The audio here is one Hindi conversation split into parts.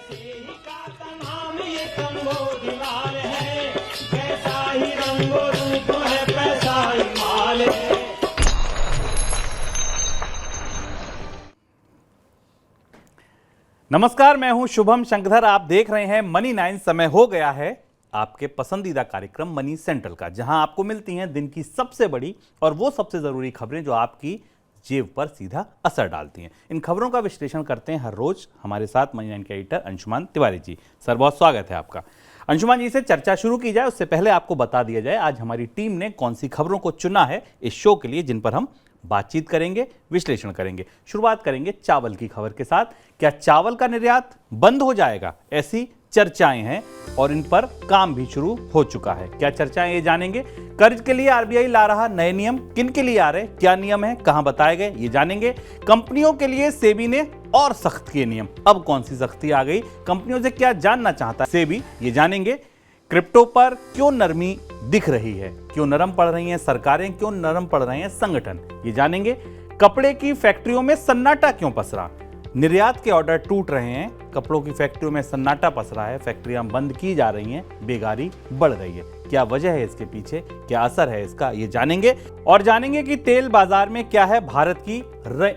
का नाम ये कंबोधिलाल है, कैसा ही रंगो रूप है पैसा ही माल है। नमस्कार, मैं हूं शुभम शंकरधर। आप देख रहे हैं मनी 9। समय हो गया है आपके पसंदीदा कार्यक्रम मनी सेंट्रल का, जहां आपको मिलती हैं दिन की सबसे बड़ी और वो सबसे जरूरी खबरें जो आपकी जेब पर सीधा असर डालती हैं। इन खबरों का विश्लेषण करते हैं हर रोज हमारे साथ मनी 9 के एडिटर अंशुमान तिवारी जी। सर, बहुत स्वागत है आपका। अंशुमान जी से चर्चा शुरू की जाए उससे पहले आपको बता दिया जाए आज हमारी टीम ने कौन सी खबरों को चुना है इस शो के लिए, जिन पर हम बातचीत करेंगे, विश्लेषण करेंगे। शुरुआत करेंगे चावल की खबर के साथ। क्या चावल का निर्यात बंद हो जाएगा? ऐसी चर्चाएं हैं और इन पर काम भी शुरू हो चुका है। क्या चर्चाएं, ये जानेंगे। कर्ज के लिए आरबीआई ला रहा नए नियम, किन के लिए आ रहे, क्या नियम है, कहां बताए गए, ये जानेंगे। कंपनियों के लिए सेबी ने और सख्त किए नियम, अब कौन सी सख्ती आ गई, कंपनियों से क्या जानना चाहता है सेबी, ये जानेंगे। क्रिप्टो पर क्यों नरमी दिख रही है, क्यों नरम पड़ रही हैं सरकारें, क्यों नरम पड़ रहे हैं संगठन, ये जानेंगे। कपड़े की फैक्ट्रियों में सन्नाटा क्यों पसरा, निर्यात के ऑर्डर टूट रहे हैं, कपड़ों की फैक्ट्रियों में सन्नाटा पसरा है, फैक्ट्रियां बंद की जा रही हैं, बेकारी बढ़ रही है, क्या वजह है इसके पीछे, क्या असर है इसका, ये जानेंगे। और जानेंगे कि तेल बाजार में क्या है भारत की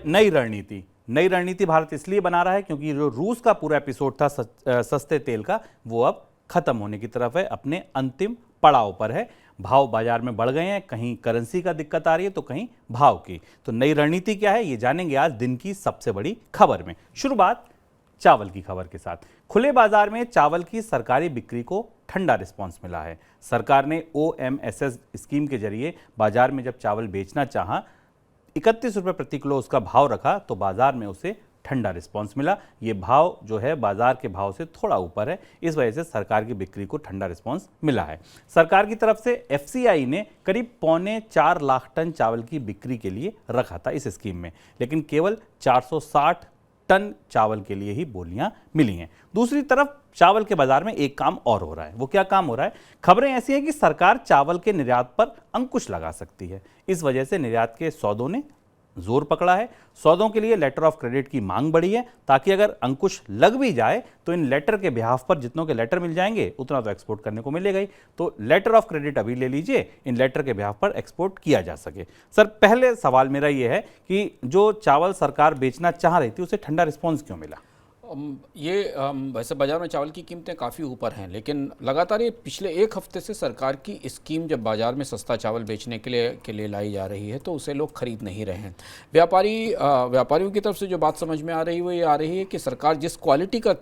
नई रणनीति। नई रणनीति भारत इसलिए बना रहा है क्योंकि जो रूस का पूरा एपिसोड था सस्ते तेल का, वो अब खत्म होने की तरफ है, अपने अंतिम पड़ाव पर है। भाव बाजार में बढ़ गए हैं, कहीं करेंसी का दिक्कत आ रही है तो कहीं भाव की। तो नई रणनीति क्या है, ये जानेंगे आज दिन की सबसे बड़ी खबर में। शुरुआत चावल की खबर के साथ। खुले बाजार में चावल की सरकारी बिक्री को ठंडा रिस्पांस मिला है। सरकार ने OMSS स्कीम के जरिए बाजार में जब चावल बेचना चाहा, 31 रुपये प्रति किलो उसका भाव रखा, तो बाजार में उसे ठंडा रिस्पांस मिला। ये भाव जो है बाजार के भाव से थोड़ा ऊपर है, इस वजह से सरकार की बिक्री को ठंडा रिस्पांस मिला है। सरकार की तरफ से FCI ने करीब 3.25 लाख टन चावल की बिक्री के लिए रखा था इस स्कीम में, लेकिन केवल 460 टन चावल के लिए ही बोलियां मिली हैं। दूसरी तरफ चावल के बाजार में एक काम और हो रहा है। वो क्या काम हो रहा है? खबरें ऐसी हैं कि सरकार चावल के निर्यात पर अंकुश लगा सकती है। इस वजह से निर्यात के सौदों ने जोर पकड़ा है। सौदों के लिए लेटर ऑफ क्रेडिट की मांग बढ़ी है, ताकि अगर अंकुश लग भी जाए तो इन लेटर के बिहाफ पर जितनों के लेटर मिल जाएंगे उतना तो एक्सपोर्ट करने को मिलेगा ही। तो लेटर ऑफ क्रेडिट अभी ले लीजिए, इन लेटर के बिहाफ पर एक्सपोर्ट किया जा सके। सर, पहले सवाल मेरा यह है कि जो चावल सरकार बेचना चाह रही थी उसे ठंडा रिस्पॉन्स क्यों मिला? वैसे बाज़ार में चावल की कीमतें काफ़ी ऊपर हैं, लेकिन लगातार ये पिछले एक हफ्ते से सरकार की स्कीम जब बाज़ार में सस्ता चावल बेचने के लिए लाई जा रही है तो उसे लोग खरीद नहीं रहे हैं। व्यापारियों की तरफ से जो बात समझ में आ रही है वो ये आ रही है कि सरकार जिस क्वालिटी का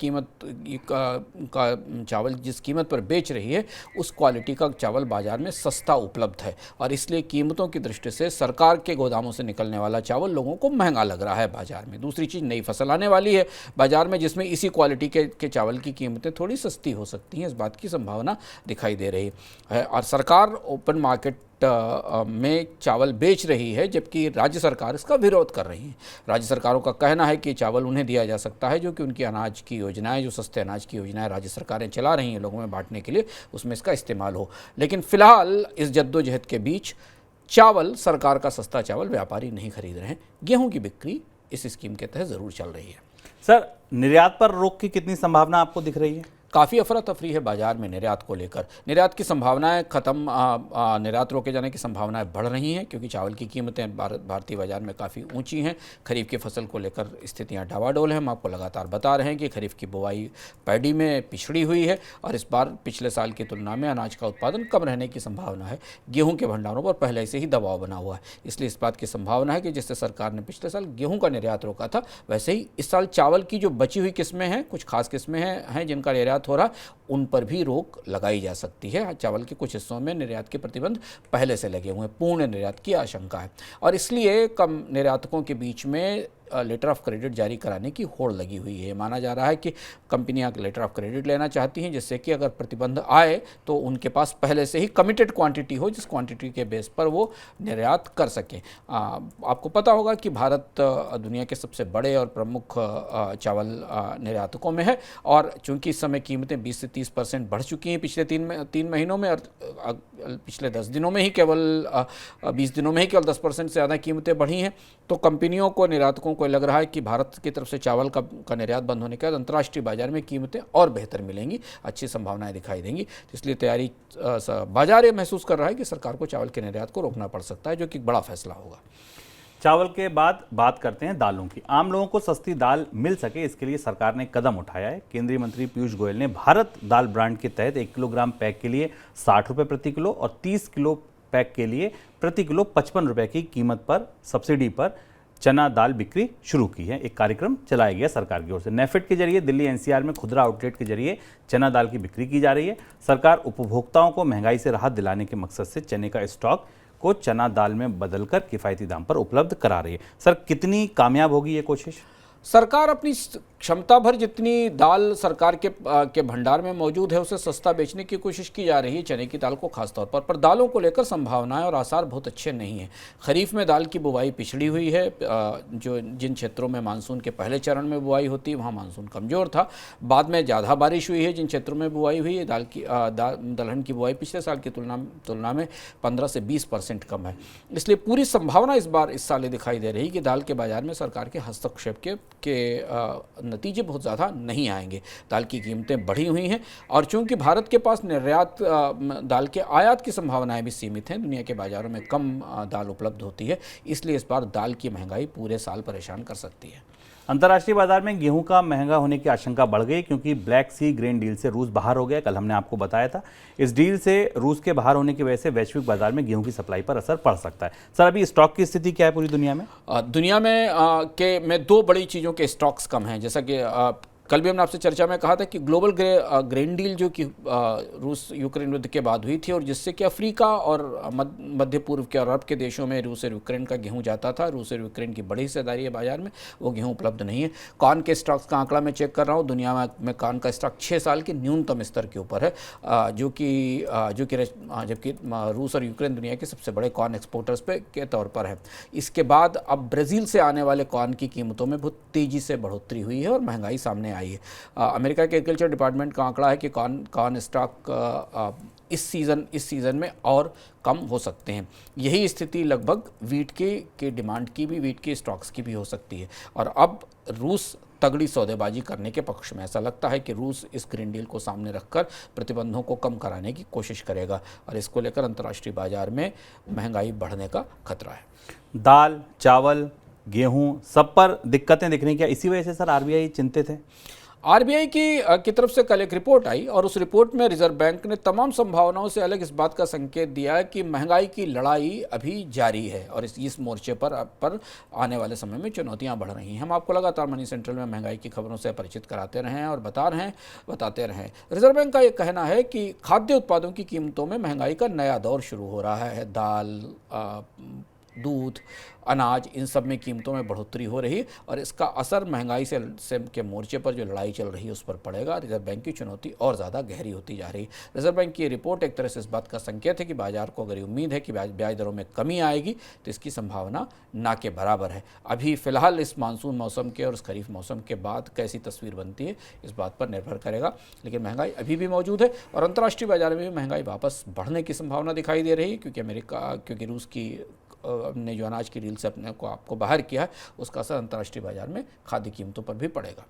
चावल जिस कीमत पर बेच रही है उस क्वालिटी का चावल बाज़ार में सस्ता उपलब्ध है, और इसलिए कीमतों की दृष्टि से सरकार के गोदामों से निकलने वाला चावल लोगों को महंगा लग रहा है बाज़ार में। दूसरी चीज़, नई फसल आने वाली है बाज़ार में जिसमें इसी क्वालिटी के चावल की कीमतें थोड़ी सस्ती हो सकती हैं, इस बात की संभावना दिखाई दे रही है। और सरकार ओपन मार्केट में चावल बेच रही है, जबकि राज्य सरकार इसका विरोध कर रही है। राज्य सरकारों का कहना है कि चावल उन्हें दिया जा सकता है जो कि उनकी अनाज की योजनाएं, जो सस्ते अनाज की योजनाएं राज्य सरकारें चला रही हैं लोगों में बांटने के लिए, उसमें इसका इस्तेमाल हो। लेकिन फिलहाल इस जद्दोजहद के बीच चावल, सरकार का सस्ता चावल व्यापारी नहीं खरीद रहे हैं। गेहूँ की बिक्री इस स्कीम के तहत ज़रूर चल रही है। सर, निर्यात पर रोक की कितनी संभावना आपको दिख रही है? काफ़ी अफरा तफरी है बाजार में निर्यात को लेकर। निर्यात की संभावनाएं निर्यात रोके जाने की संभावनाएं बढ़ रही हैं, क्योंकि चावल की कीमतें भारतीय बाजार में काफ़ी ऊंची हैं। खरीफ की फसल को लेकर स्थितियां डावाडोल हैं। हम आपको लगातार बता रहे हैं कि खरीफ की बुवाई पैडी में पिछड़ी हुई है और इस बार पिछले साल की तुलना में अनाज का उत्पादन कम रहने की संभावना है। गेहूँ के भंडारों पर पहले से ही दबाव बना हुआ है, इसलिए इस बात की संभावना है कि जिससे सरकार ने पिछले साल गेहूँ का निर्यात रोका था, वैसे ही इस साल चावल की जो बची हुई किस्में हैं, कुछ खास किस्में हैं जिनका निर्यात हो रहा, उन पर भी रोक लगाई जा सकती है। चावल के कुछ हिस्सों में निर्यात के प्रतिबंध पहले से लगे हुए हैं, पूर्ण निर्यात की आशंका है, और इसलिए कम निर्यातकों के बीच में लेटर ऑफ क्रेडिट जारी कराने की होड़ लगी हुई है। माना जा रहा है कि कंपनियां लेटर ऑफ क्रेडिट लेना चाहती हैं, जिससे कि अगर प्रतिबंध आए तो उनके पास पहले से ही कमिटेड क्वांटिटी हो, जिस क्वांटिटी के बेस पर वो निर्यात कर सकें। आपको पता होगा कि भारत दुनिया के सबसे बड़े और प्रमुख चावल निर्यातकों में है, और चूंकि इस समय कीमतें 20 से 30% बढ़ चुकी हैं पिछले तीन महीनों में, और पिछले 10 दिनों में ही केवल 20 दिनों में ही केवल 10% से ज़्यादा कीमतें बढ़ी हैं, तो कंपनियों को, निर्यातकों को लग रहा है कि भारत की तरफ से चावल का निर्यात बंद होने के बाद अंतर्राष्ट्रीय बाजार में कीमतें और बेहतर मिलेंगी, अच्छी संभावनाएं दिखाई देंगी। तो इसलिए तैयारी बाजार ये महसूस कर रहा है कि सरकार को चावल के निर्यात को रोकना पड़ सकता है, जो कि बड़ा फैसला होगा। चावल के बाद बात करते हैं दालों की। आम लोगों को सस्ती दाल मिल सके, इसके लिए सरकार ने कदम उठाया है। केंद्रीय मंत्री पीयूष गोयल ने भारत दाल ब्रांड के तहत 1 किलोग्राम पैक के लिए 60 रुपये प्रति किलो और 30 किलो पैक के लिए प्रति किलो 55 रुपये की कीमत पर सब्सिडी पर चना दाल बिक्री शुरू की है। एक कार्यक्रम चलाया गया सरकार की ओर से। नेफेड के जरिए दिल्ली एनसीआर में खुदरा आउटलेट के जरिए चना दाल की बिक्री की जा रही है। सरकार उपभोक्ताओं को महंगाई से राहत दिलाने के मकसद से चने का स्टॉक को चना दाल में बदलकर किफायती दाम पर उपलब्ध करा रही है। सर, कितनी कामयाब होगी ये कोशिश? सरकार अपनी क्षमता भर जितनी दाल सरकार के भंडार में मौजूद है उसे सस्ता बेचने की कोशिश की जा रही है, चने की दाल को खासतौर पर दालों को लेकर संभावनाएं और आसार बहुत अच्छे नहीं हैं। खरीफ में दाल की बुवाई पिछड़ी हुई है। जो जिन क्षेत्रों में मानसून के पहले चरण में बुवाई होती है वहाँ मानसून कमज़ोर था, बाद में ज़्यादा बारिश हुई है। जिन क्षेत्रों में बुवाई हुई है दलहन की बुवाई पिछले साल की तुलना में 15 से 20% कम है। इसलिए पूरी संभावना इस साल ये दिखाई दे रही है कि दाल के बाजार में सरकार के हस्तक्षेप के नतीजे बहुत ज़्यादा नहीं आएंगे। दाल की कीमतें बढ़ी हुई हैं और चूंकि भारत के पास निर्यात दाल के आयात की संभावनाएं भी सीमित हैं, दुनिया के बाज़ारों में कम दाल उपलब्ध होती है, इसलिए इस बार दाल की महंगाई पूरे साल परेशान कर सकती है। अंतर्राष्ट्रीय बाजार में गेहूं का महंगा होने की आशंका बढ़ गई क्योंकि ब्लैक सी ग्रेन डील से रूस बाहर हो गया। कल हमने आपको बताया था। इस डील से रूस के बाहर होने की वजह से वैश्विक बाजार में गेहूं की सप्लाई पर असर पड़ सकता है। सर, अभी स्टॉक की स्थिति क्या है पूरी दुनिया में? दुनिया में दो बड़ी चीज़ों के स्टॉक्स कम हैं। जैसा कि कल भी हमने आपसे चर्चा में कहा था कि ग्लोबल ग्रेन डील जो कि रूस यूक्रेन युद्ध के बाद हुई थी और जिससे कि अफ्रीका और मध्य पूर्व के और अरब के देशों में रूस और यूक्रेन का गेहूं जाता था। रूस और यूक्रेन की बड़ी हिस्सेदारी है बाजार में, वो गेहूं उपलब्ध नहीं है। कॉर्न के स्टॉक्स का आंकड़ा मैं चेक कर रहा हूँ, दुनिया में कॉर्न का स्टॉक 6 साल के न्यूनतम स्तर के ऊपर है, जबकि रूस और यूक्रेन दुनिया के सबसे बड़े कॉर्न एक्सपोर्टर्स के तौर पर है। इसके बाद अब ब्राज़ील से आने वाले कॉर्न की कीमतों में बहुत तेज़ी से बढ़ोतरी हुई है और महंगाई सामने आई है। अमेरिका के एग्रीकल्चर डिपार्टमेंट का आंकड़ा है कि कॉर्न स्टॉक इस सीज़न में और कम हो सकते हैं। यही स्थिति लगभग वीट के डिमांड की भी, वीट के स्टॉक्स की भी हो सकती है। और अब रूस तगड़ी सौदेबाजी करने के पक्ष में, ऐसा लगता है कि रूस इस ग्रीन डील को सामने रखकर प्रतिबंधों को कम कराने की कोशिश करेगा और इसको लेकर अंतर्राष्ट्रीय बाजार में महंगाई बढ़ने का खतरा है। दाल, चावल, गेहूं सब पर दिक्कतें दिख रही, क्या इसी वजह से सर आरबीआई चिंतित है? आरबीआई की तरफ से कल एक रिपोर्ट आई और उस रिपोर्ट में रिजर्व बैंक ने तमाम संभावनाओं से अलग इस बात का संकेत दिया है कि महंगाई की लड़ाई अभी जारी है और इस मोर्चे पर आने वाले समय में चुनौतियां बढ़ रही हैं। हम आपको लगातार मनी सेंट्रल में महंगाई की खबरों से परिचित कराते रहे हैं और बताते रहें। रिजर्व बैंक का ये कहना है कि खाद्य उत्पादों की कीमतों में महंगाई का नया दौर शुरू हो रहा है। दाल, दूध, अनाज, इन सब में कीमतों में बढ़ोतरी हो रही है और इसका असर महंगाई से के मोर्चे पर जो लड़ाई चल रही है उस पर पड़ेगा। रिजर्व बैंक की चुनौती और ज़्यादा गहरी होती जा रही है। रिजर्व बैंक की रिपोर्ट एक तरह से इस बात का संकेत है कि बाजार को अगर ये उम्मीद है कि ब्याज दरों में कमी आएगी तो इसकी संभावना ना के बराबर है। अभी फ़िलहाल इस मानसून मौसम के और इस खरीफ मौसम के बाद कैसी तस्वीर बनती है इस बात पर निर्भर करेगा, लेकिन महंगाई अभी भी मौजूद है और अंतर्राष्ट्रीय बाजार में भी महंगाई वापस बढ़ने की संभावना दिखाई दे रही है क्योंकि रूस की ने जो अनाज की डील से आपको बाहर किया है उसका असर अंतर्राष्ट्रीय बाजार में खाद्य कीमतों पर भी पड़ेगा।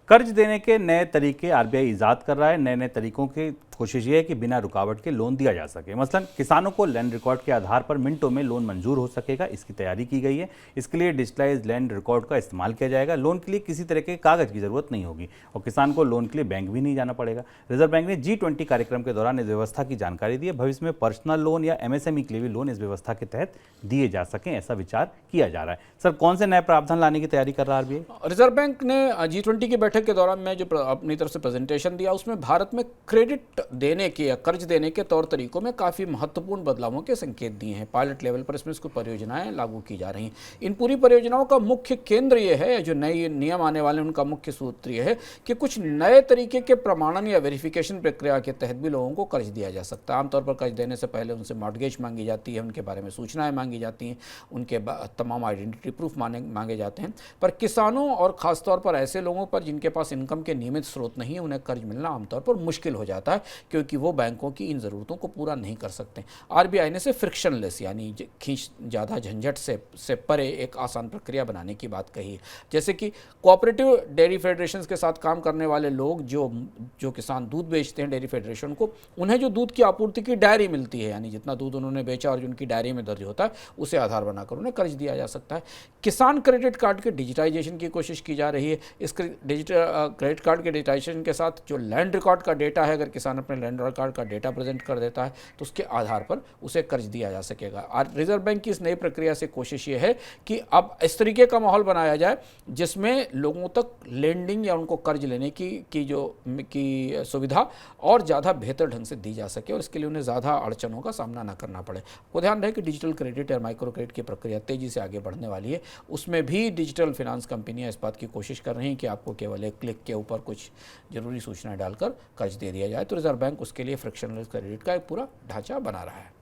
कर्ज देने के नए तरीके आरबीआई ईजाद कर रहा है। नए तरीकों की कोशिश ये है कि बिना रुकावट के लोन दिया जा सके। मसलन किसानों को लैंड रिकॉर्ड के आधार पर मिनटों में लोन मंजूर हो सकेगा, इसकी तैयारी की गई है। इसके लिए डिजिटलाइज लैंड रिकॉर्ड का इस्तेमाल किया जाएगा। लोन के लिए किसी तरह के कागज की जरूरत नहीं होगी और किसान को लोन के लिए बैंक भी नहीं जाना पड़ेगा। रिजर्व बैंक ने G20 कार्यक्रम के दौरान इस व्यवस्था की जानकारी दी है। भविष्य में पर्सनल लोन या MSME के लिए भी लोन इस व्यवस्था के तहत दिए जा सकें, ऐसा विचार किया जा रहा है। सर, कौन से नए प्रावधान लाने की तैयारी कर रहा है आरबीआई? रिजर्व बैंक ने G20 की बैठक के दौरान में जो अपनी तरफ से प्रेजेंटेशन दिया उसमें भारत में क्रेडिट देने के या कर्ज देने के तौर तरीकों में काफ़ी महत्वपूर्ण बदलावों के संकेत दिए हैं। पायलट लेवल पर इसमें इसको परियोजनाएं लागू की जा रही हैं। इन पूरी परियोजनाओं का मुख्य केंद्र ये है, जो नए नियम आने वाले उनका मुख्य सूत्र ये है कि कुछ नए तरीके के प्रमाणन या वेरिफिकेशन प्रक्रिया के तहत भी लोगों को कर्ज दिया जा सकता है। आमतौर पर कर्ज देने से पहले उनसे मॉर्गेज मांगी जाती है, उनके बारे में सूचनाएं मांगी जाती हैं, उनके तमाम आइडेंटिटी प्रूफ मांगे जाते हैं। पर किसानों और ख़ासतौर पर ऐसे लोगों पर जिनके पास इनकम के नियमित स्रोत नहीं है, उन्हें कर्ज मिलना आमतौर पर मुश्किल हो जाता है। क्योंकि वो बैंकों की इन ज़रूरतों को पूरा नहीं कर सकते। आरबीआई ने से फ्रिक्शनलेस यानी खींच ज़्यादा झंझट से परे एक आसान प्रक्रिया बनाने की बात कही है। जैसे कि कोऑपरेटिव डेयरी फेडरेशन के साथ काम करने वाले लोग जो किसान दूध बेचते हैं डेयरी फेडरेशन को, उन्हें जो दूध की आपूर्ति की डायरी मिलती है, यानी जितना दूध उन्होंने बेचा और जो उनकी डायरी में दर्ज होता है, उसे आधार बनाकर उन्हें कर्ज दिया जा सकता है। किसान क्रेडिट कार्ड के डिजिटाइजेशन की कोशिश की जा रही है। इस क्रेडिट कार्ड के डिजिटाइजेशन के साथ जो लैंड रिकॉर्ड का डेटा है, अगर किसान अपने लैंड रिकॉर्ड का डेटा प्रेजेंट कर देता है तो उसके आधार पर उसे कर्ज दिया जा सकेगा। और रिजर्व बैंक की इस नई प्रक्रिया से कोशिश ये है कि अब इस तरीके का माहौल बनाया जाए जिसमें लोगों तक लेंडिंग या उनको कर्ज लेने की सुविधा और ज़्यादा बेहतर ढंग से दी जा सके और इसके लिए उन्हें ज़्यादा अड़चनों का सामना न करना पड़े। वो ध्यान रहे कि डिजिटल क्रेडिट या माइक्रो क्रेडिट की प्रक्रिया तेज़ी से आगे बढ़ने वाली है। उसमें भी डिजिटल फिनांस कंपनियां इस बात की कोशिश कर रही हैं कि आपको केवल एक क्लिक के ऊपर कुछ जरूरी सूचनाएं डालकर कर्ज दे दिया जाए। तो रिजर्व बैंक उसके लिए फ्रिक्शनलेस क्रेडिट का एक पूरा ढांचा बना रहा है।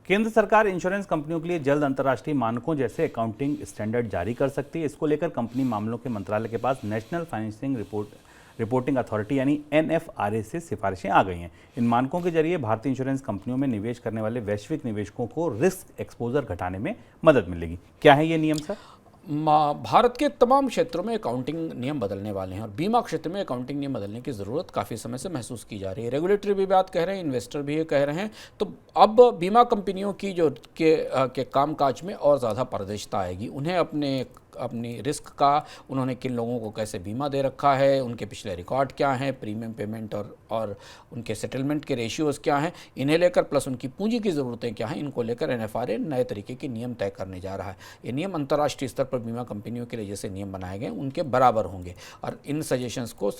केंद्र सरकार इंश्योरेंस कंपनियों के लिए जल्द अंतर्राष्ट्रीय मानकों जैसे अकाउंटिंग स्टैंडर्ड जारी कर सकती है। इसको लेकर कंपनी मामलों के मंत्रालय के पास नेशनल फाइनेंसिंग रिपोर्टिंग अथॉरिटी यानी NFRA से सिफारिशें आ गई हैं। इन मानकों के जरिए भारतीय इंश्योरेंस कंपनियों में निवेश करने वाले वैश्विक निवेशकों को रिस्क एक्सपोजर घटाने में मदद मिलेगी। क्या है ये नियम सर? भारत के तमाम क्षेत्रों में अकाउंटिंग नियम बदलने वाले हैं और बीमा क्षेत्र में अकाउंटिंग नियम बदलने की ज़रूरत काफ़ी समय से महसूस की जा रही है। रेगुलेटरी भी बात कह रहे हैं, इन्वेस्टर भी ये कह रहे हैं। तो अब बीमा कंपनियों की के कामकाज में और ज़्यादा पारदर्शिता आएगी। उन्हें अपनी रिस्क का, उन्होंने किन लोगों को कैसे बीमा दे रखा है, उनके पिछले रिकॉर्ड क्या हैं, प्रीमियम पेमेंट और उनके सेटलमेंट के रेशियोज़ क्या हैं, इन्हें लेकर प्लस उनकी पूंजी की ज़रूरतें क्या हैं, इनको लेकर NFRA नए तरीके के नियम तय करने जा रहा है। ये नियम अंतर्राष्ट्रीय स्तर पर बीमा कंपनियों के लिए जैसे नियम बनाए गए उनके बराबर होंगे और इन सजेशंस को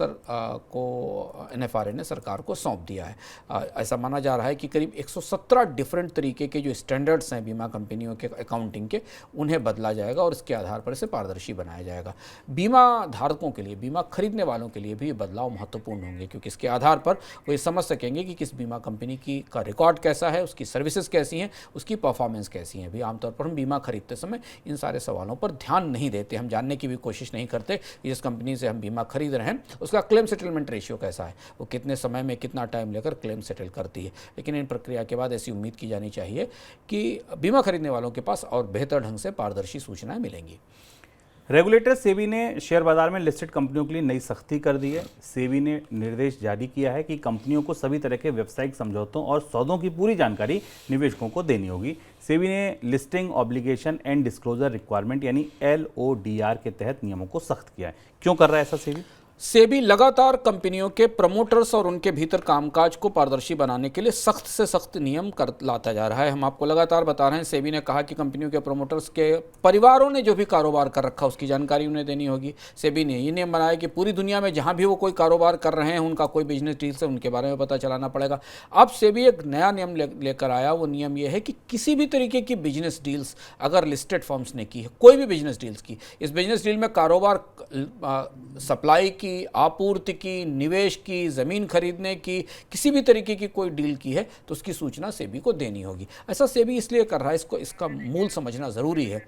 NFRA ने सरकार को सौंप दिया है। ऐसा माना जा रहा है कि करीब 117 डिफरेंट तरीके के जो स्टैंडर्ड्स हैं बीमा कंपनियों के अकाउंटिंग के, उन्हें बदला जाएगा और इसके आधार पर इसे पारदर्शी बनाया जाएगा। बीमा धारकों के लिए, बीमा खरीदने वालों के लिए भी ये बदलाव महत्वपूर्ण होंगे क्योंकि इसके आधार पर वो ये समझ सकेंगे कि किस बीमा कंपनी का रिकॉर्ड कैसा है, उसकी सर्विसेज कैसी हैं, उसकी परफॉर्मेंस कैसी है। भी आमतौर पर हम बीमा खरीदते समय इन सारे सवालों पर ध्यान नहीं देते, हम जानने की भी कोशिश नहीं करते कि जिस कंपनी से हम बीमा खरीद रहे हैं उसका क्लेम सेटलमेंट रेशियो कैसा है, वो कितने समय में कितना टाइम लेकर क्लेम सेटल करती है। लेकिन इन प्रक्रिया के बाद ऐसी उम्मीद की जानी चाहिए कि बीमा खरीदने वालों के पास और बेहतर ढंग से पारदर्शी सूचनाएं मिलेंगी। रेगुलेटर सेबी ने शेयर बाजार में लिस्टेड कंपनियों के लिए नई सख्ती कर दी है। सेबी ने निर्देश जारी किया है कि कंपनियों को सभी तरह के व्यावसायिक समझौतों और सौदों की पूरी जानकारी निवेशकों को देनी होगी। सेबी ने listing obligation and disclosure requirement यानी LODR के तहत नियमों को सख्त किया है। क्यों कर रहा है ऐसा सेबी? सेबी लगातार कंपनियों के प्रमोटर्स और उनके भीतर कामकाज को पारदर्शी बनाने के लिए सख्त से सख्त नियम लाता जा रहा है। हम आपको लगातार बता रहे हैं, सेबी ने कहा कि कंपनियों के प्रमोटर्स के परिवारों ने जो भी कारोबार कर रखा उसकी जानकारी उन्हें देनी होगी। सेबी ने ये नियम बनाया कि पूरी दुनिया में जहां भी वो कोई कारोबार कर रहे हैं, उनका कोई बिजनेस डील्स है, उनके बारे में पता चलाना पड़ेगा। अब सेबी एक नया नियम लेकर आया। वो नियम ये है कि किसी भी तरीके की बिजनेस डील्स अगर लिस्टेड फर्म्स ने की है, कोई भी बिजनेस डील्स की, इस बिजनेस डील में कारोबार सप्लाई की, आपूर्ति की, निवेश की, ज़मीन खरीदने की, किसी भी तरीके की कोई डील की है तो उसकी सूचना सेबी को देनी होगी। ऐसा सेबी इसलिए कर रहा है, इसका मूल समझना ज़रूरी है।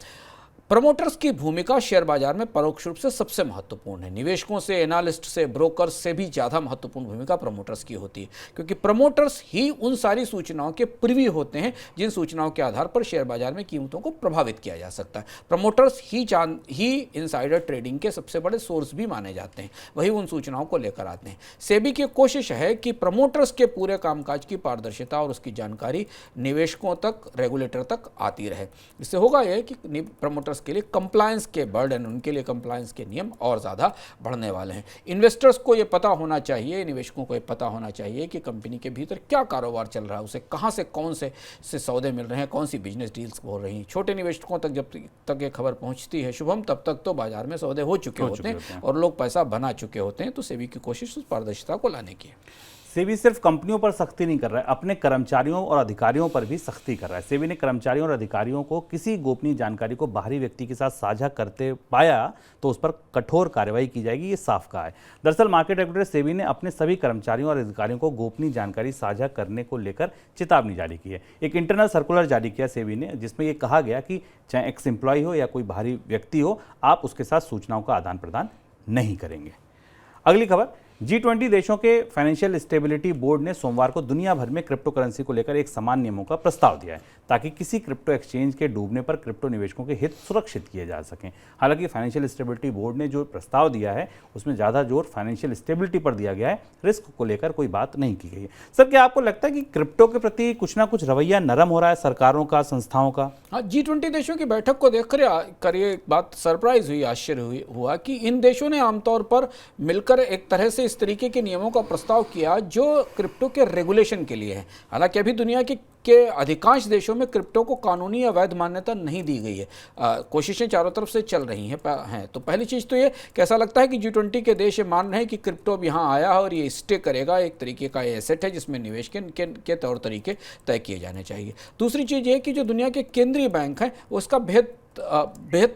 प्रमोटर्स की भूमिका शेयर बाजार में परोक्ष रूप से सबसे महत्वपूर्ण है। निवेशकों से, एनालिस्ट से, ब्रोकर्स से भी ज़्यादा महत्वपूर्ण भूमिका प्रमोटर्स की होती है क्योंकि प्रमोटर्स ही उन सारी सूचनाओं के प्रिवी होते हैं जिन सूचनाओं के आधार पर शेयर बाजार में कीमतों को प्रभावित किया जा सकता है। प्रमोटर्स ही इनसाइडर ट्रेडिंग के सबसे बड़े सोर्स भी माने जाते हैं, वही उन सूचनाओं को लेकर आते हैं। सेबी की कोशिश है कि प्रमोटर्स के पूरे कामकाज की पारदर्शिता और उसकी जानकारी निवेशकों तक, रेगुलेटर तक आती रहे। इससे होगा यह कि प्रमोटर्स के लिए कंप्लायंस के बर्डन, उनके लिए कंप्लायंस के नियम और ज़्यादा बढ़ने वाले हैं। इन्वेस्टर्स को ये पता होना चाहिए, निवेशकों को ये पता होना चाहिए कि कंपनी के भीतर क्या कारोबार चल रहा है, उसे कहाँ से कौन से सौदे मिल रहे हैं, कौन सी बिजनेस डील्स हो रही हैं। छोटे निवेशकों तक जब तक ये खबर पहुँचती है शुभम, तब तक तो बाजार में सौदे हो चुके होते हैं और लोग पैसा बना चुके होते हैं। तो सेबी की कोशिश उस पारदर्शिता को लाने की है। सेबी सिर्फ कंपनियों पर सख्ती नहीं कर रहा है, अपने कर्मचारियों और अधिकारियों पर भी सख्ती कर रहा है। सेबी ने कर्मचारियों और अधिकारियों को किसी गोपनीय जानकारी को बाहरी व्यक्ति के साथ साझा करते पाया तो उस पर कठोर कार्रवाई की जाएगी, ये साफ कहा है। दरअसल मार्केट रेगुलेटर सेबी ने अपने सभी कर्मचारियों और अधिकारियों को गोपनीय जानकारी साझा करने को लेकर चेतावनी जारी की है। एक इंटरनल सर्कुलर जारी किया सेबी ने, जिसमें यह कहा गया कि चाहे एक्स एम्प्लॉय हो या कोई बाहरी व्यक्ति हो, आप उसके साथ सूचनाओं का आदान प्रदान नहीं करेंगे। अगली खबर, G20 देशों के फाइनेंशियल स्टेबिलिटी बोर्ड ने सोमवार को दुनिया भर में क्रिप्टो करेंसी को लेकर एक समान नियमों का प्रस्ताव दिया है ताकि किसी क्रिप्टो एक्सचेंज के डूबने पर क्रिप्टो निवेशकों के हित सुरक्षित किए जा सकें। हालांकि फाइनेंशियल स्टेबिलिटी बोर्ड ने जो प्रस्ताव दिया है उसमें ज़्यादा जोर फाइनेंशियल स्टेबिलिटी पर दिया गया है, रिस्क को लेकर कोई बात नहीं की गई है। सर, क्या आपको लगता है कि क्रिप्टो के प्रति कुछ ना कुछ रवैया नरम हो रहा है सरकारों का, संस्थाओं का? हाँ, G20 देशों की बैठक को देखकर ये एक बात सरप्राइज हुई, आश्चर्य हुआ कि इन देशों ने आमतौर पर मिलकर एक तरह से इस तरीके के नियमों का प्रस्ताव किया जो क्रिप्टो के रेगुलेशन के लिए है। हालांकि अभी दुनिया के अधिकांश देशों में क्रिप्टो को कानूनी या वैध मान्यता नहीं दी गई है। कोशिशें चारों तरफ से चल रही हैं। तो पहली चीज़ तो ये कि ऐसा लगता है कि G20 के देश ये मान रहे हैं कि क्रिप्टो अब यहाँ आया है और ये स्टे करेगा, एक तरीके का एसेट है जिसमें निवेश के तौर तरीके तय किए जाने चाहिए। दूसरी चीज़ ये कि जो दुनिया के केंद्रीय बैंक हैं वो इसका बेहद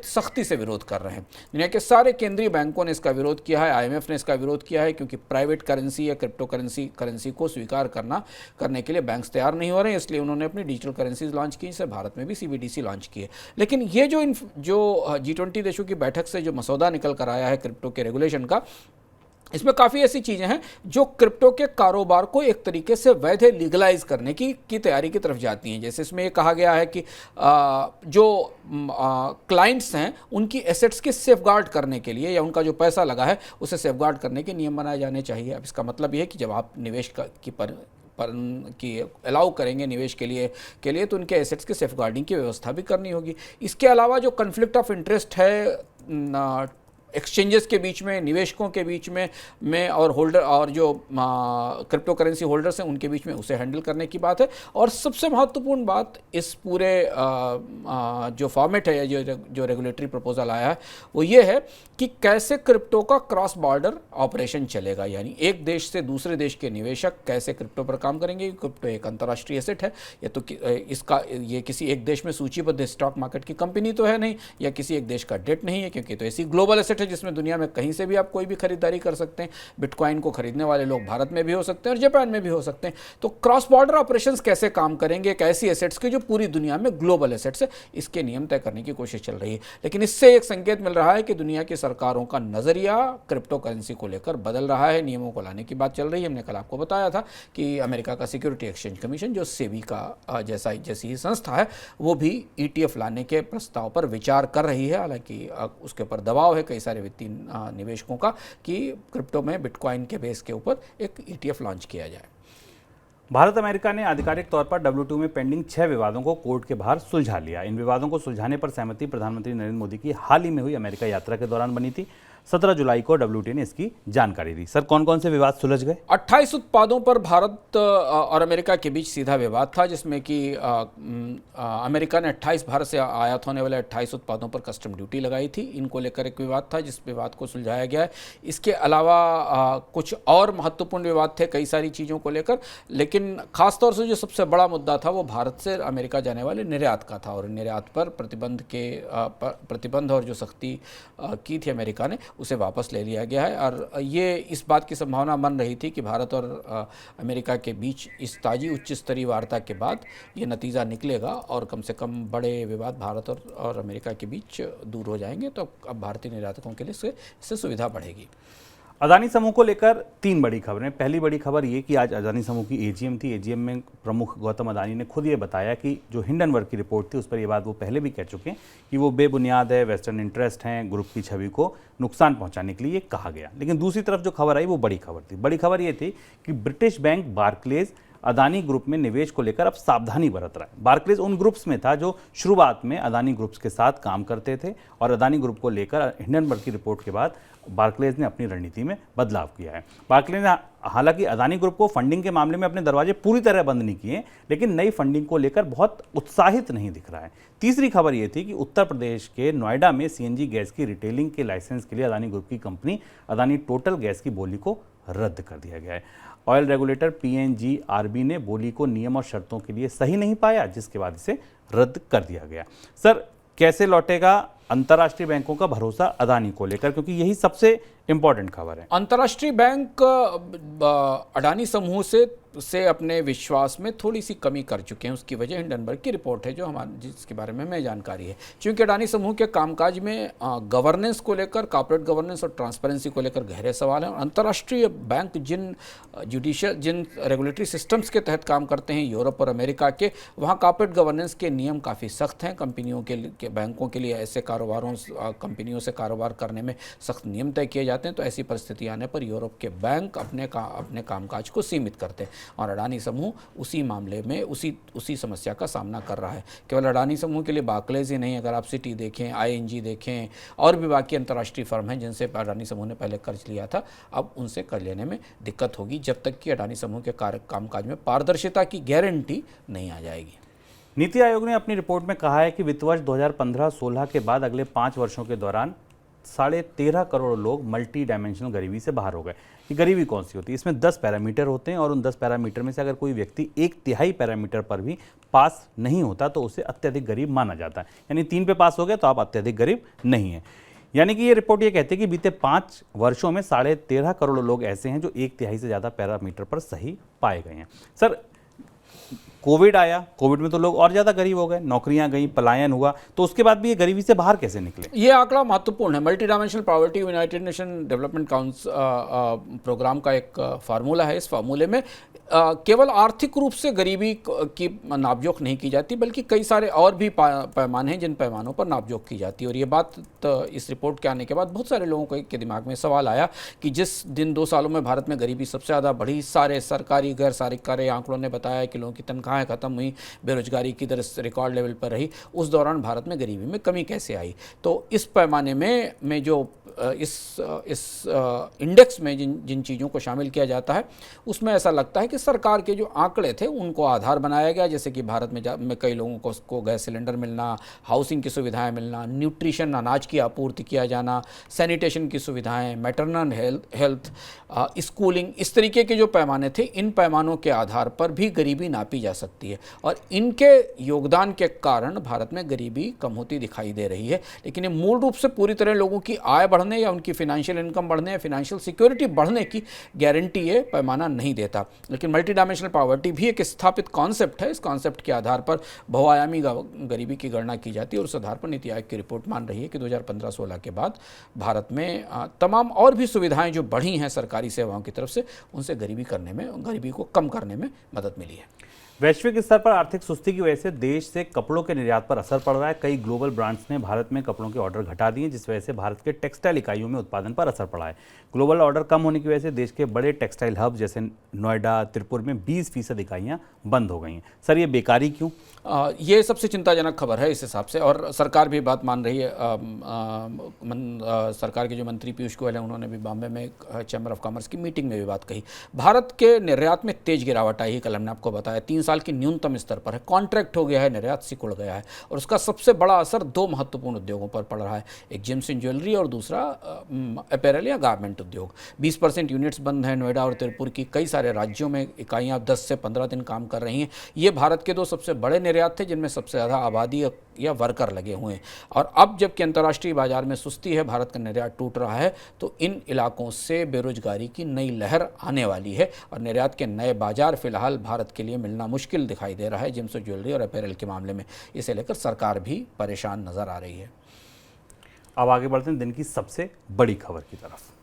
सख्ती से विरोध कर रहे हैं। दुनिया के सारे केंद्रीय बैंकों ने इसका विरोध किया है, IMF ने इसका विरोध किया है, क्योंकि प्राइवेट करेंसी या क्रिप्टो करेंसी को स्वीकार करने के लिए बैंक्स तैयार नहीं हो रहे हैं। इसलिए उन्होंने अपनी डिजिटल करेंसीज लॉन्च की, जैसे भारत में भी CBDC लॉन्च की है। लेकिन ये जो G20 देशों की बैठक से जो मसौदा निकल कर आया है क्रिप्टो के रेगुलेशन का, इसमें काफ़ी ऐसी चीज़ें हैं जो क्रिप्टो के कारोबार को एक तरीके से वैध लीगलाइज करने की तैयारी की तरफ जाती हैं। जैसे इसमें ये कहा गया है कि जो क्लाइंट्स हैं उनकी एसेट्स की सेफगार्ड करने के लिए या उनका जो पैसा लगा है उसे सेफगार्ड करने के नियम बनाए जाने चाहिए। अब इसका मतलब ये है कि जब आप निवेश की अलाउ करेंगे निवेश के लिए तो उनके एसेट्स के सेफगार्डिंग की व्यवस्था भी करनी होगी। इसके अलावा जो कन्फ्लिक्ट ऑफ इंटरेस्ट है एक्सचेंजेस के बीच में, निवेशकों के बीच में और होल्डर और जो क्रिप्टो करेंसी होल्डर्स हैं उनके बीच में, उसे हैंडल करने की बात है। और सबसे महत्वपूर्ण बात इस पूरे जो फॉर्मेट है या जो रेगुलेटरी प्रपोजल आया है वो ये है कि कैसे क्रिप्टो का क्रॉस बॉर्डर ऑपरेशन चलेगा, यानी एक देश से दूसरे देश के निवेशक कैसे क्रिप्टो पर काम करेंगे। क्रिप्टो एक अंतर्राष्ट्रीय एसेट है, या तो ये किसी एक देश में सूचीबद्ध स्टॉक मार्केट की कंपनी तो है नहीं, या किसी एक देश का डेट नहीं है, क्योंकि तो ऐसी ग्लोबल एसेट है जिसमें दुनिया में कहीं से भी आप कोई भी खरीदारी कर सकते हैं। बिटकॉइन को खरीदने वाले लोग भारत में भी हो सकते हैं और जापान में भी हो सकते हैं। तो क्रॉस बॉर्डर ऑपरेशंस कैसे काम करेंगे एक ऐसी एसेट्स की जो पूरी दुनिया में ग्लोबल एसेट्स है, इसके नियम तय करने की कोशिश चल रही है। लेकिन इससे एक संकेत मिल रहा है कि दुनिया की सरकारों का नजरिया क्रिप्टो करेंसी को लेकर बदल रहा है, नियमों को लाने की बात चल रही है। हमने कल आपको बताया था कि अमेरिका का सिक्योरिटी एक्सचेंज कमीशन, जो सेबी का जैसी ही संस्था है, वो भी ETF लाने के प्रस्ताव पर विचार कर रही है। हालांकि उसके ऊपर दबाव है कई सारे वित्तीय निवेशकों का कि क्रिप्टो में बिटकॉइन के बेस के ऊपर एक ETF लॉन्च किया जाए। भारत अमेरिका ने आधिकारिक तौर पर WTO में पेंडिंग 6 विवादों को कोर्ट के बाहर सुलझा लिया। इन विवादों को सुलझाने पर सहमति प्रधानमंत्री नरेंद्र मोदी की हाल ही में हुई अमेरिका यात्रा के दौरान बनी थी। 17 जुलाई को WTO ने इसकी जानकारी दी। सर, कौन कौन से विवाद सुलझ गए? 28 उत्पादों पर भारत और अमेरिका के बीच सीधा विवाद था, जिसमें कि अमेरिका ने 28 भारत से आयात होने वाले 28 उत्पादों पर कस्टम ड्यूटी लगाई थी। इनको लेकर एक विवाद था, जिस विवाद को सुलझाया गया है। इसके अलावा कुछ और महत्वपूर्ण विवाद थे कई सारी चीज़ों को लेकर, लेकिन खासतौर से जो सबसे बड़ा मुद्दा था वो भारत से अमेरिका जाने वाले निर्यात का था। और निर्यात पर प्रतिबंध और जो सख्ती की थी अमेरिका ने, उसे वापस ले लिया गया है। और ये इस बात की संभावना बन रही थी कि भारत और अमेरिका के बीच इस ताज़ी उच्च स्तरीय वार्ता के बाद ये नतीजा निकलेगा और कम से कम बड़े विवाद भारत और अमेरिका के बीच दूर हो जाएंगे। तो अब भारतीय निर्यातकों के लिए इससे सुविधा बढ़ेगी। अदानी समूह को लेकर 3 बड़ी खबरें। पहली बड़ी खबर ये कि आज अदानी समूह की AGM थी। AGM में प्रमुख गौतम अदानी ने खुद ये बताया कि जो हिंडनबर्ग की रिपोर्ट थी उस पर ये बात वो पहले भी कह चुके हैं कि वो बेबुनियाद है, वेस्टर्न इंटरेस्ट हैं, ग्रुप की छवि को नुकसान पहुंचाने के लिए ये कहा गया। लेकिन दूसरी तरफ जो खबर आई वो बड़ी खबर थी। बड़ी खबर ये थी कि British bank Barclays Adani group में निवेश को लेकर अब सावधानी बरत रहा है। बार्कलेज उन ग्रुप्स में था जो शुरुआत में अदानी ग्रुप्स के साथ काम करते थे और अदानी ग्रुप को लेकर हिंडनबर्ग की रिपोर्ट के बाद बार्कलेज ने अपनी रणनीति में बदलाव किया है। बार्कलेज ने हालांकि अदानी ग्रुप को फंडिंग के मामले में अपने दरवाजे पूरी तरह बंद नहीं किए, लेकिन नई फंडिंग को लेकर बहुत उत्साहित नहीं दिख रहा है। तीसरी खबर ये थी कि उत्तर प्रदेश के नोएडा में CNG गैस की रिटेलिंग के लाइसेंस के लिए अदानी ग्रुप की कंपनी अदानी टोटल गैस की बोली को रद्द कर दिया गया है। ऑयल रेगुलेटर PNGRB ने बोली को नियम और शर्तों के लिए सही नहीं पाया, जिसके बाद इसे रद्द कर दिया गया। सर, कैसे लौटेगा अंतर्राष्ट्रीय बैंकों का भरोसा अदानी को लेकर, क्योंकि यही सबसे इंपॉर्टेंट खबर है। अंतर्राष्ट्रीय बैंक अडानी समूह से से अपने विश्वास में थोड़ी सी कमी कर चुके हैं। उसकी वजह हिंडनबर्ग की रिपोर्ट है, जो हमारे जिसके बारे में हमें जानकारी है। क्योंकि अडानी समूह के कामकाज में गवर्नेंस को लेकर, कॉर्पोरेट गवर्नेंस और ट्रांसपेरेंसी को लेकर गहरे सवाल हैं। और अंतर्राष्ट्रीय बैंक जिन रेगुलेटरी सिस्टम्स के तहत काम करते हैं, यूरोप और अमेरिका के, वहाँ कॉर्पोरेट गवर्नेंस के नियम काफ़ी सख्त हैं। कंपनियों के बैंकों के लिए ऐसे कंपनियों से कारोबार करने में सख्त नियम तय किए जाते हैं। तो ऐसी परिस्थिति आने पर यूरोप के बैंक अपने कामकाज को सीमित करते हैं, और अडानी समूह उसी मामले में उसी समस्या का सामना कर रहा है। केवल अडानी समूह के लिए बार्कलेज ही नहीं, अगर आप सिटी देखें, ING देखें, और भी बाकी अंतर्राष्ट्रीय फर्म हैं जिनसे अडानी समूह ने पहले कर्ज लिया था, अब उनसे कर्ज लेने में दिक्कत होगी जब तक कि अडानी समूह के कामकाज में पारदर्शिता की गारंटी नहीं आ जाएगी। नीति आयोग ने अपनी रिपोर्ट में कहा है कि वित्त वर्ष 2015-16 के बाद अगले 5 वर्षों के दौरान 13.5 करोड़ लोग मल्टी डायमेंशनल गरीबी से बाहर हो गए। ये गरीबी कौन सी होती है? इसमें 10 पैरामीटर होते हैं, और उन 10 पैरामीटर में से अगर कोई व्यक्ति 1/3 पैरामीटर पर भी पास नहीं होता तो उसे अत्यधिक गरीब माना जाता है। यानी 3 पे पास हो गया तो आप अत्यधिक गरीब नहीं हैं। यानी कि ये रिपोर्ट ये कहती है कि बीते 5 वर्षों में 13.5 करोड़ लोग ऐसे हैं जो 1/3 से ज़्यादा पैरामीटर पर सही पाए गए हैं। सर, कोविड आया, कोविड में तो लोग और ज़्यादा गरीब हो गए, नौकरियां गई, पलायन हुआ, तो उसके बाद भी ये गरीबी से बाहर कैसे निकले? ये आंकड़ा महत्वपूर्ण है। Multi dimensional poverty United Nation development council programme का एक फार्मूला है। इस फार्मूले में केवल आर्थिक रूप से गरीबी की नापजोख नहीं की जाती, बल्कि कई सारे और भी पैमाने हैं जिन पैमानों पर नापजोख की जाती है। और ये बात इस रिपोर्ट के आने के बाद बहुत सारे लोगों के दिमाग में सवाल आया कि जिस दिन 2 सालों में भारत में गरीबी सबसे ज़्यादा बढ़ी, सारे सरकारी गैर सरकारी आंकड़ों ने बताया कि लोगों की तनख्वाहें खत्म हुई, बेरोजगारी की दर रिकॉर्ड लेवल पर रही, उस दौरान भारत में गरीबी में कमी कैसे आई? तो इस पैमाने में जो इस इंडेक्स में जिन चीज़ों को शामिल किया जाता है, उसमें ऐसा लगता है कि सरकार के जो आंकड़े थे उनको आधार बनाया गया। जैसे कि भारत में कई लोगों को गैस सिलेंडर मिलना, हाउसिंग की सुविधाएं मिलना, न्यूट्रिशन अनाज की आपूर्ति किया जाना, सैनिटेशन की सुविधाएं, मैटरनल हेल्थ, स्कूलिंग, इस तरीके के जो पैमाने थे, इन पैमानों के आधार पर भी गरीबी नापी जा सकती है। और इनके योगदान के कारण भारत में गरीबी कम होती दिखाई दे रही है। लेकिन ये मूल रूप से पूरी तरह लोगों की आय बढ़ने या उनकी फाइनेंशियल इनकम बढ़ने या फाइनेंशियल सिक्योरिटी बढ़ने की गारंटी ये पैमाना नहीं देता। लेकिन मल्टी डायमेंशनल पॉवर्टी भी एक स्थापित कॉन्सेप्ट है। इस कॉन्सेप्ट के आधार पर बहुआयामी गरीबी की गणना की जाती है, और उस आधार पर नीति आयोग की रिपोर्ट मान रही है कि 2015-16 के बाद भारत में तमाम और भी सुविधाएं जो बढ़ी हैं सरकारी सेवाओं की तरफ से, उनसे गरीबी को कम करने में मदद मिली है। वैश्विक स्तर पर आर्थिक सुस्ती की वजह से देश से कपड़ों के निर्यात पर असर पड़ रहा है। कई ग्लोबल ब्रांड्स ने भारत में कपड़ों के ऑर्डर घटा दिए, जिस वजह से भारत के टेक्सटाइल इकाइयों में उत्पादन पर असर पड़ा है। ग्लोबल ऑर्डर कम होने की वजह से देश के बड़े टेक्सटाइल हब जैसे नोएडा, तिरुपुर में 20% इकाइयाँ बंद हो गई हैं। सर, ये बेकारी क्यों? ये सबसे चिंताजनक खबर है इस हिसाब से, और सरकार भी बात मान रही है। सरकार के जो मंत्री पीयूष गोयल हैं, उन्होंने भी बॉम्बे में चैम्बर ऑफ कॉमर्स की मीटिंग में भी बात कही। भारत के निर्यात में तेज गिरावट आई है, कल हमने आपको बताया 3 साल की न्यूनतम स्तर पर है, कॉन्ट्रैक्ट हो गया है, निर्यात सिकुड़ गया है। और उसका सबसे बड़ा असर 2 महत्वपूर्ण उद्योगों पर पड़ रहा है, एक जेम्स एंड ज्वेलरी और दूसरा अपैरल या गारमेंट उद्योग। 20% यूनिट्स बंद हैं। नोएडा और तिरुपुर की कई सारे राज्यों में इकाइयाँ 10 से 15 दिन काम कर रही हैं। ये भारत के 2 सबसे बड़े निर्यात थे जिनमें सबसे ज़्यादा आबादी या वर्कर लगे हुए हैं। और अब जबकि अंतर्राष्ट्रीय बाजार में सुस्ती है, भारत का निर्यात टूट रहा है, तो इन इलाकों से बेरोजगारी की नई लहर आने वाली है, और निर्यात के नए बाजार फिलहाल भारत के लिए मिलना मुश्किल दिखाई दे रहा है जेम्स और ज्वेलरी और अपैरल के मामले में। इसे लेकर सरकार भी परेशान नजर आ रही है। अब आगे बढ़ते हैं दिन की सबसे बड़ी खबर की तरफ।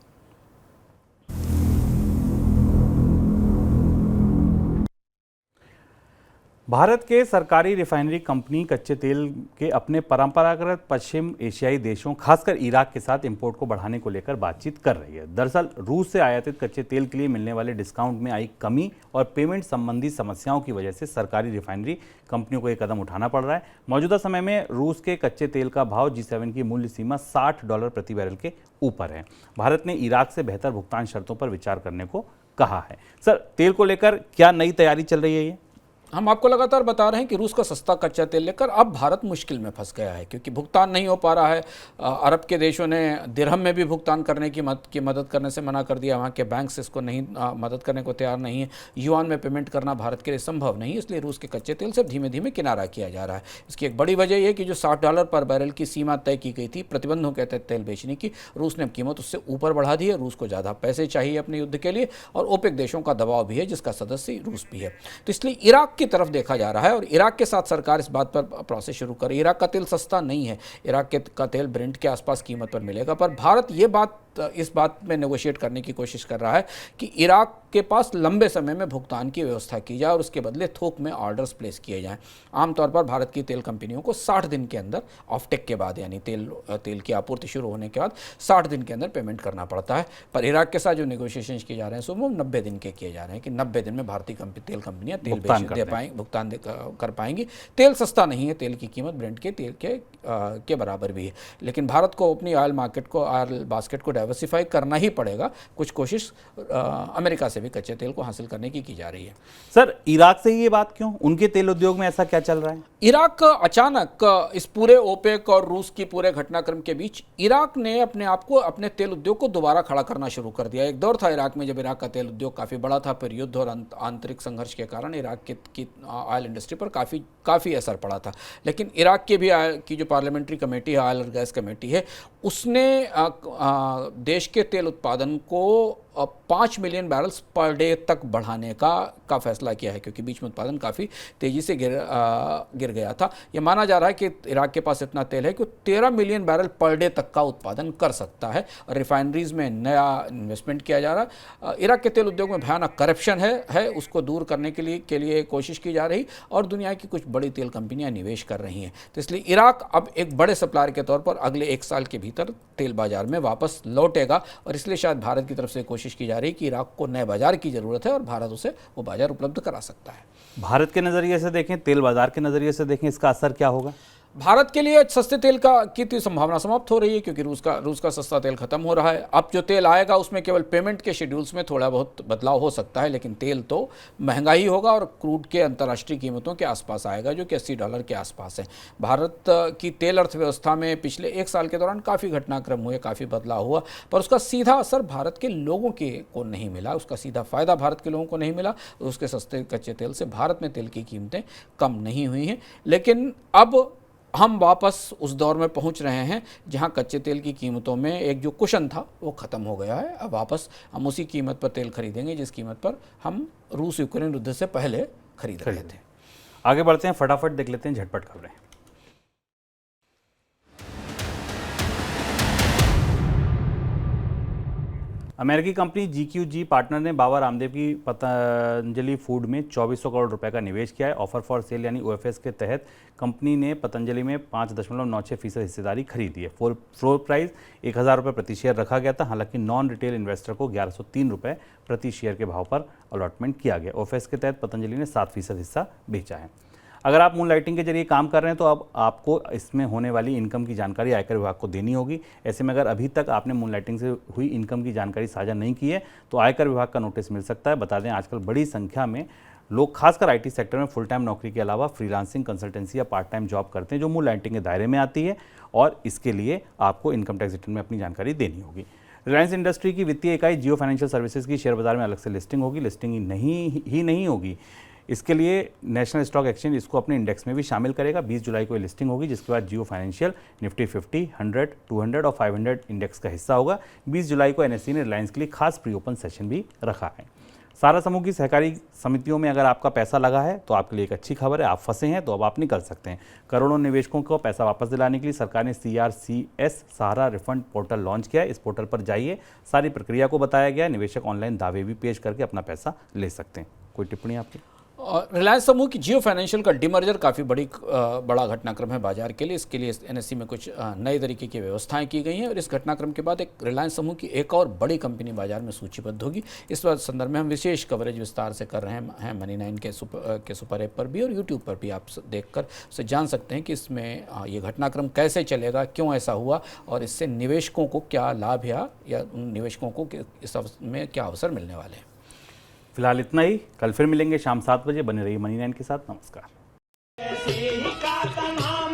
भारत के सरकारी रिफाइनरी कंपनी कच्चे तेल के अपने परंपरागत पश्चिम एशियाई देशों खासकर इराक के साथ इंपोर्ट को बढ़ाने को लेकर बातचीत कर रही है। दरअसल रूस से आयातित कच्चे तेल के लिए मिलने वाले डिस्काउंट में आई कमी और पेमेंट संबंधी समस्याओं की वजह से सरकारी रिफाइनरी कंपनियों को ये कदम उठाना पड़ रहा है। मौजूदा समय में रूस के कच्चे तेल का भाव G7 की मूल्य सीमा $60 प्रति बैरल के ऊपर है। भारत ने इराक से बेहतर भुगतान शर्तों पर विचार करने को कहा है। सर, तेल को लेकर क्या नई तैयारी चल रही है? ये हम आपको लगातार बता रहे हैं कि रूस का सस्ता कच्चा तेल लेकर अब भारत मुश्किल में फंस गया है, क्योंकि भुगतान नहीं हो पा रहा है। अरब के देशों ने दिरहम में भी भुगतान करने की मदद करने से मना कर दिया। वहाँ के बैंक्स इसको नहीं मदद करने को तैयार नहीं है। युआन में पेमेंट करना भारत के लिए संभव नहीं, इसलिए रूस के कच्चे तेल से धीमे धीमे किनारा किया जा रहा है। इसकी एक बड़ी वजह यह कि जो $60 पर बैरल की सीमा तय की गई थी प्रतिबंधों के तहत तेल बेचने की, रूस ने कीमत उससे ऊपर बढ़ा दी है। रूस को ज़्यादा पैसे चाहिए अपने युद्ध के लिए, और ओपेक देशों का दबाव भी है जिसका सदस्य रूस भी है। तो इसलिए इराक की तरफ देखा जा रहा है, और इराक के साथ सरकार इस बात पर प्रोसेस शुरू करे। इराक का तेल सस्ता नहीं है, इराक का तेल ब्रेंट के आसपास कीमत पर मिलेगा, पर भारत इस बात में नेगोशिएट करने की कोशिश कर रहा है कि इराक के पास लंबे समय में भुगतान की व्यवस्था की जाए और उसके बदले थोक में ऑर्डर्स प्लेस किए जाएं। आमतौर पर भारत की तेल कंपनियों को 60 दिन के अंदर ऑफटेक के बाद, यानी तेल की आपूर्ति शुरू होने के बाद 60 दिन के अंदर पेमेंट करना पड़ता है। पर इराक के साथ जो नेगोशिएशन किए जा रहे हैं वो 90 दिन के किए जा रहे हैं कि 90 दिन में भारतीय तेल कंपनियां तेल भुगतान कर पाएंगी। तेल सस्ता नहीं है, तेल की कीमत ब्रेंट के तेल के बराबर भी है, लेकिन भारत को अपनी ऑयल बास्केट को डाइवर्सिफाई करना ही पड़ेगा। कुछ कोशिश अमेरिका से भी कच्चे तेल को हासिल करने की जा रही है। सर, इराक से ये बात क्यों? उनके तेल उद्योग में ऐसा क्या चल रहा है? इराक अचानक इस पूरे ओपेक और रूस की पूरे घटनाक्रम के बीच इराक ने अपने तेल उद्योग को दोबारा खड़ा करना शुरू कर दिया। एक दौर था इराक में जब इराक का तेल उद्योग काफ़ी बड़ा था, फिर युद्ध और आंतरिक संघर्ष के कारण इराक की ऑयल इंडस्ट्री पर काफ़ी असर पड़ा था। लेकिन इराक की जो पार्लियामेंट्री कमेटी है, ऑयल और गैस कमेटी है, उसने देश के तेल उत्पादन को 5 मिलियन बैरल्स पर डे तक बढ़ाने का फैसला किया है, क्योंकि बीच में उत्पादन काफ़ी तेज़ी से गिर गया था। यह माना जा रहा है कि इराक के पास इतना तेल है कि 13 मिलियन बैरल पर डे तक का उत्पादन कर सकता है, और रिफाइनरीज में नया इन्वेस्टमेंट किया जा रहा है। इराक के तेल उद्योग में भयानक करप्शन है, उसको दूर करने के लिए कोशिश की जा रही, और दुनिया की कुछ बड़ी तेल कंपनियां निवेश कर रही हैं। तो इसलिए इराक अब एक बड़े सप्लायर के तौर पर अगले 1 साल के भीतर तेल बाजार में वापस लौटेगा, और इसलिए शायद भारत की तरफ से कोशिश की जा रही है कि इराक को नए बाजार की जरूरत है और भारत उसे वो बाजार उपलब्ध करा सकता है। भारत के नजरिए से देखें, तेल बाजार के नजरिए से देखें, इसका असर क्या होगा? भारत के लिए सस्ते तेल की संभावना समाप्त हो रही है, क्योंकि रूस का सस्ता तेल खत्म हो रहा है। अब जो तेल आएगा उसमें केवल पेमेंट के शेड्यूल्स में थोड़ा बहुत बदलाव हो सकता है, लेकिन तेल तो महंगा ही होगा और क्रूड के अंतर्राष्ट्रीय कीमतों के आसपास आएगा, जो कि $80 के आसपास है। भारत की तेल अर्थव्यवस्था में पिछले 1 साल के दौरान काफ़ी घटनाक्रम हुए, काफ़ी बदलाव हुआ, पर उसका सीधा असर भारत के लोगों को नहीं मिला, उसका सीधा फ़ायदा भारत के लोगों को नहीं मिला। उसके सस्ते कच्चे तेल से भारत में तेल की कीमतें कम नहीं हुई हैं, लेकिन अब हम वापस उस दौर में पहुंच रहे हैं जहां कच्चे तेल की कीमतों में एक जो कुशन था वो ख़त्म हो गया है। अब वापस हम उसी कीमत पर तेल खरीदेंगे जिस कीमत पर हम रूस यूक्रेन युद्ध से पहले खरीद रहे थे। आगे बढ़ते हैं, फटाफट देख लेते हैं झटपट खबरें। अमेरिकी कंपनी GQG पार्टनर ने बाबा रामदेव की पतंजलि फूड में 2400 करोड़ रुपए का निवेश किया है। ऑफर फॉर सेल यानी OFS के तहत कंपनी ने पतंजलि में 5.96% हिस्सेदारी खरीदी है। फ्लोर प्राइस 1000 रुपये प्रति शेयर रखा गया था। हालांकि नॉन रिटेल इन्वेस्टर को 1103 रुपये प्रति शेयर के भाव पर अलॉटमेंट किया गया। OFS के तहत पतंजलि ने 7% हिस्सा बेचा है। अगर आप मून लाइटिंग के जरिए काम कर रहे हैं तो अब आपको इसमें होने वाली इनकम की जानकारी आयकर विभाग को देनी होगी। ऐसे में अगर अभी तक आपने मून लाइटिंग से हुई इनकम की जानकारी साझा नहीं की है तो आयकर विभाग का नोटिस मिल सकता है। बता दें, आजकल बड़ी संख्या में लोग खासकर IT सेक्टर में फुल टाइम नौकरी के अलावा फ्रीलांसिंग, कंसल्टेंसी या पार्ट टाइम जॉब करते हैं, जो मून लाइटिंग के दायरे में आती है, और इसके लिए आपको इनकम टैक्स रिटर्न में अपनी जानकारी देनी होगी। रिलायंस इंडस्ट्री की वित्तीय इकाई जियो फाइनेंशियल सर्विसेज की शेयर बाजार में अलग से लिस्टिंग होगी। लिस्टिंग नहीं होगी, इसके लिए नेशनल स्टॉक एक्सचेंज इसको अपने इंडेक्स में भी शामिल करेगा। 20 जुलाई को ये लिस्टिंग होगी, जिसके बाद जियो फाइनेंशियल निफ्टी 50, 100, 200 और 500 इंडेक्स का हिस्सा होगा। 20 जुलाई को NSE ने रिलायंस के लिए खास प्री ओपन सेशन भी रखा है। सारा समूह की सहकारी समितियों में अगर आपका पैसा लगा है तो आपके लिए एक अच्छी खबर है, आप फंसे हैं तो अब आप निकल सकते हैं। करोड़ों निवेशकों को पैसा वापस दिलाने के लिए सरकार ने CRCS सहारा रिफंड पोर्टल लॉन्च किया है। इस पोर्टल पर जाइए, सारी प्रक्रिया को बताया गया है। निवेशक ऑनलाइन दावे भी पेश करके अपना पैसा ले सकते हैं। कोई टिप्पणी आपकी? रिलायंस समूह की जियो फाइनेंशियल का डिमर्जर काफ़ी बड़ा घटनाक्रम है बाजार के लिए। इसके लिए NSE में कुछ नए तरीके की व्यवस्थाएं की गई हैं, और इस घटनाक्रम के बाद एक रिलायंस समूह की एक और बड़ी कंपनी बाजार में सूचीबद्ध होगी। इस संदर्भ में हम विशेष कवरेज विस्तार से कर रहे हैं मनी 9 के सुपर ऐप पर भी और यूट्यूब पर भी। आप देखकर उसे जान सकते हैं कि इसमें ये घटनाक्रम कैसे चलेगा, क्यों ऐसा हुआ, और इससे निवेशकों को क्या लाभ या उन निवेशकों को इस में क्या अवसर मिलने वाले हैं। फिलहाल इतना ही, कल फिर मिलेंगे शाम 7 बजे। बने रहिए मनी 9 के साथ। नमस्कार। ऐसे ही का तन्हा